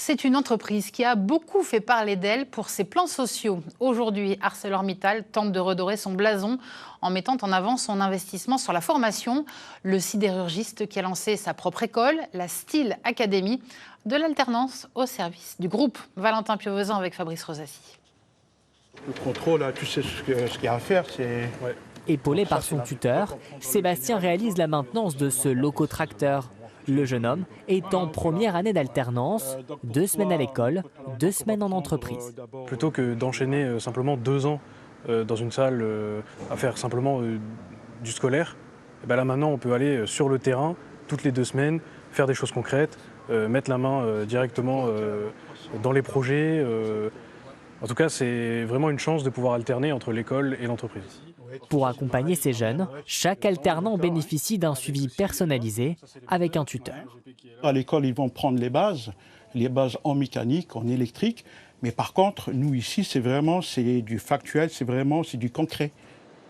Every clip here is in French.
C'est une entreprise qui a beaucoup fait parler d'elle pour ses plans sociaux. Aujourd'hui, ArcelorMittal tente de redorer son blason en mettant en avant son investissement sur la formation. Le sidérurgiste qui a lancé sa propre école, la Steel Academy, de l'alternance au service du groupe. Valentin Piovesan avec Fabrice Rosassi. Le contrôle, là, tu sais ce qu'il y a à faire, c'est... Ouais. Épaulé par son tuteur, Sébastien réalise la maintenance de ce locotracteur. Le jeune homme est en première année d'alternance, 2 semaines à l'école, 2 semaines en entreprise. Plutôt que d'enchaîner simplement 2 ans dans une salle à faire simplement du scolaire, et bien là maintenant on peut aller sur le terrain toutes les 2 semaines, faire des choses concrètes, mettre la main directement dans les projets. En tout cas, c'est vraiment une chance de pouvoir alterner entre l'école et l'entreprise. Pour accompagner ces jeunes, chaque alternant bénéficie d'un suivi personnalisé avec un tuteur. À l'école, ils vont prendre les bases en mécanique, en électrique. Mais par contre, nous ici, c'est du factuel, c'est du concret.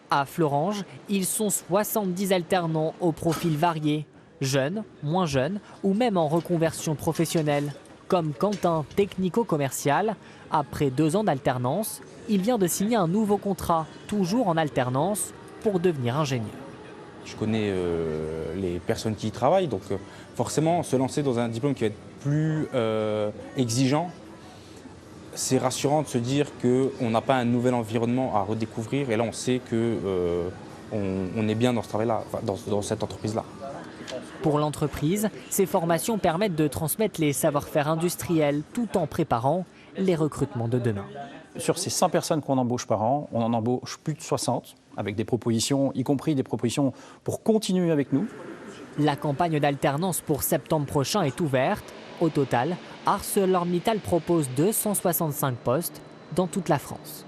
À Florange, ils sont 70 alternants aux profils variés, jeunes, moins jeunes ou même en reconversion professionnelle. Comme Quentin, technico-commercial, après 2 ans d'alternance, il vient de signer un nouveau contrat, toujours en alternance, pour devenir ingénieur. Je connais les personnes qui y travaillent, donc forcément se lancer dans un diplôme qui va être plus exigeant, c'est rassurant de se dire qu'on n'a pas un nouvel environnement à redécouvrir et là on sait qu'on est bien dans ce travail-là, enfin, dans cette entreprise-là. Pour l'entreprise, ces formations permettent de transmettre les savoir-faire industriels tout en préparant les recrutements de demain. Sur ces 100 personnes qu'on embauche par an, on en embauche plus de 60 avec des propositions, y compris des propositions pour continuer avec nous. La campagne d'alternance pour septembre prochain est ouverte. Au total, ArcelorMittal propose 265 postes dans toute la France.